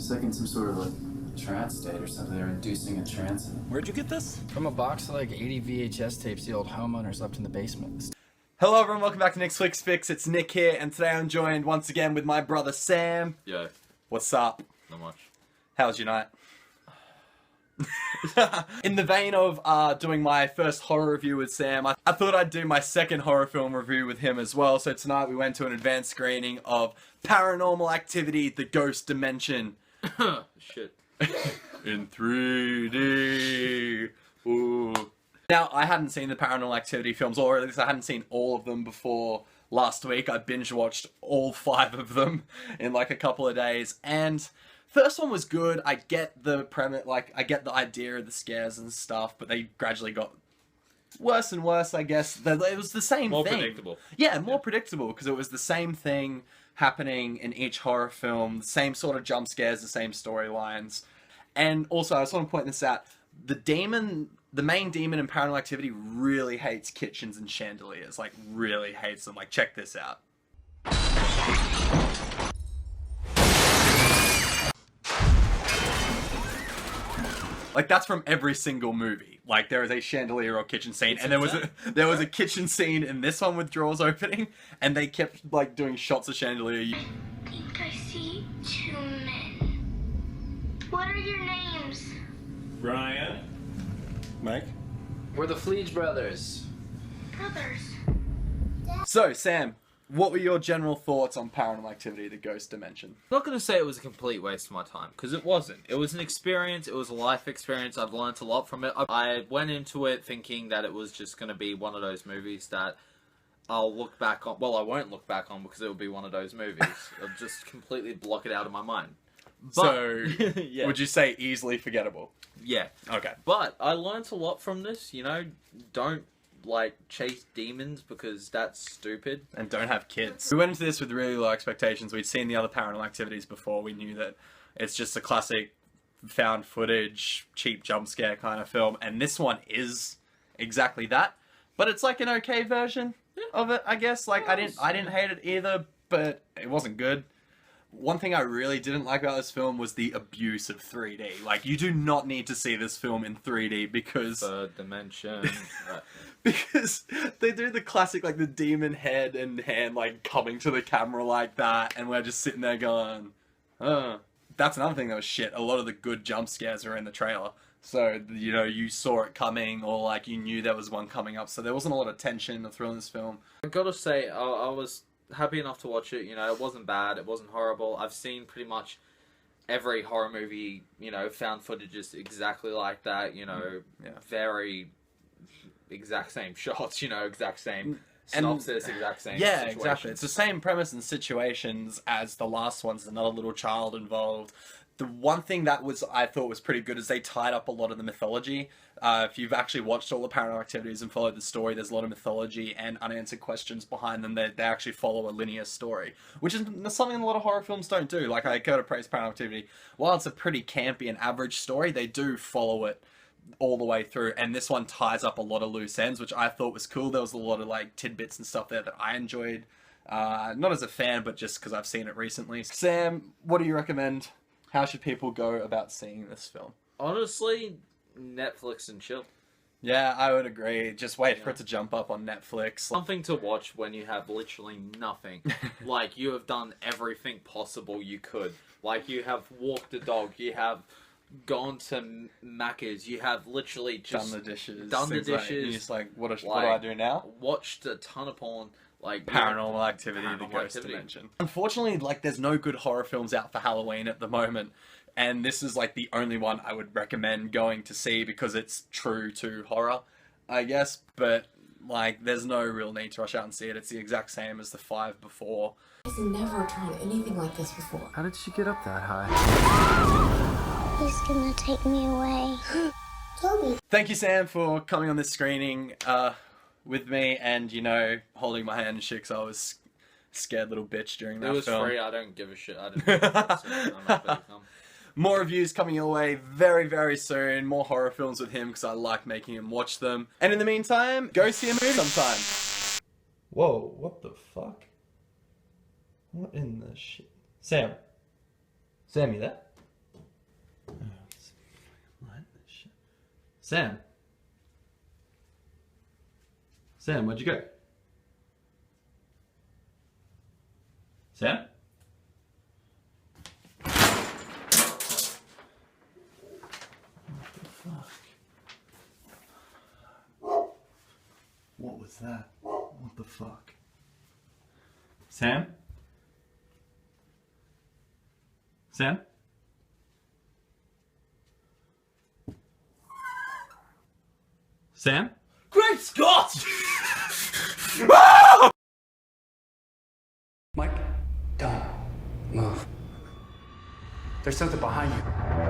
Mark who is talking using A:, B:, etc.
A: It's like in some sort of like trance state or something. They're inducing a trance in them.
B: Where'd you get this?
C: From a box of like 80 VHS tapes the old homeowners left in the basement.
B: Hello everyone, welcome back to Nick's Flicks Fix. It's Nick here, and today I'm joined once again with my brother Sam.
D: Yo,
B: What's up?
D: not much.
B: How's your night? In the vein of doing my first horror review with Sam, I thought I'd do my second horror film review with him as well. So tonight we went to an advanced screening of Paranormal Activity, The Ghost Dimension.
D: Shit.
B: In 3D. Ooh. Now, I hadn't seen the Paranormal Activity films, or at least I hadn't seen all of them before last week. I binge-watched all 5 of them in like a couple of days, and first one was good. I get the premise, like, I get the idea of the scares and stuff, but they gradually got worse and worse, I guess. It was the same
D: More
B: thing.
D: predictable.
B: Yeah, more predictable, because it was the same thing happening in each horror film, the same sort of jump scares, the same storylines. And also, I just want to point this out, the main demon in Paranormal Activity really hates kitchens and chandeliers, like, really hates them. Like, check this out. Like, that's from every single movie. Like, there is a chandelier or kitchen scene, and there was a kitchen scene in this one with drawers opening, and they kept, like, doing shots of chandelier.
E: I think I see 2 men. What are your names?
D: Brian?
B: Mike?
C: We're the Fleege brothers.
E: Brothers.
B: So, Sam, what were your general thoughts on Paranormal Activity, The Ghost Dimension?
D: I'm not going to say it was a complete waste of my time, because it wasn't. It was an experience, it was a life experience, I've learned a lot from it. I went into it thinking that it was just going to be one of those movies that I'll look back on. Well, I won't look back on because it will be one of those movies. I'll just completely block it out of my mind. But,
B: So,
D: yeah.
B: would you say easily forgettable?
D: Yeah.
B: Okay.
D: But I learned a lot from this, you know, don't like chase demons because that's stupid.
B: And don't have kids. We went into this with really low expectations. We'd seen the other Paranormal Activities before. We knew that it's just a classic found footage, cheap jump scare kind of film. And this one is exactly that. But it's like an okay version of it, I guess. Like, I didn't hate it either, but it wasn't good. One thing I really didn't like about this film was the abuse of 3D. Like, you do not need to see this film in 3D because...
D: Third dimension. Right.
B: Because they do the classic, like, the demon head and hand, like, coming to the camera like that, and we're just sitting there going, That's another thing that was shit. A lot of the good jump scares are in the trailer. So, you know, you saw it coming, or, like, you knew there was one coming up, so there wasn't a lot of tension or thrill in this film.
D: I gotta say, I was happy enough to watch it. You know, it wasn't bad, it wasn't horrible. I've seen pretty much every horror movie, you know, found footage is exactly like that, you know, very exact same shots, you know, exact same synopsis, exact same
B: Yeah,
D: situations.
B: exactly. It's the same premise and situations as the last ones, another little child involved. The one thing that I thought was pretty good is they tied up a lot of the mythology. If you've actually watched all the Paranormal Activities and followed the story, there's a lot of mythology and unanswered questions behind them. They actually follow a linear story, which is something a lot of horror films don't do. Like, I go to praise Paranormal Activity. While it's a pretty campy and average story, they do follow it all the way through, and this one ties up a lot of loose ends, which I thought was cool. There was a lot of, like, tidbits and stuff there that I enjoyed. Not as a fan, but just because I've seen it recently. Sam, what do you recommend? How should people go about seeing this film?
D: Honestly, Netflix and chill.
B: Yeah, I would agree. Just wait for it to jump up on Netflix.
D: Something to watch when you have literally nothing. Like, you have done everything possible you could. Like, you have walked a dog, you have gone to Macca's, you have literally just
B: done the dishes.
D: You're
B: just like, what do I do now?
D: Watched a ton of porn. Like
B: Paranormal Activity, The Ghost Dimension. Unfortunately, like, there's no good horror films out for Halloween at the moment, and this is, like, the only one I would recommend going to see because it's true to horror, I guess, but, like, there's no real need to rush out and see it. It's the exact same as the 5 before.
F: I've never tried anything like this before.
A: How did she get up that high?
E: He's gonna take me away.
F: Toby.
B: Thank you, Sam, for coming on this screening with me and, you know, holding my hand and shit, 'cause I was scared little bitch during that film.
D: It was free, I don't give a shit. I didn't I'm happy to come.
B: More reviews coming your way very, very soon. More horror films with him because I like making him watch them. And in the meantime, go see a movie sometime. Whoa, what the fuck? What in the shit? Sam. Sam, you there?
G: Sam? Sam, where'd you go? Sam? What was that? What the fuck? Sam? Sam? Sam?
D: Great Scott!
H: Mike, don't move. There's something behind you.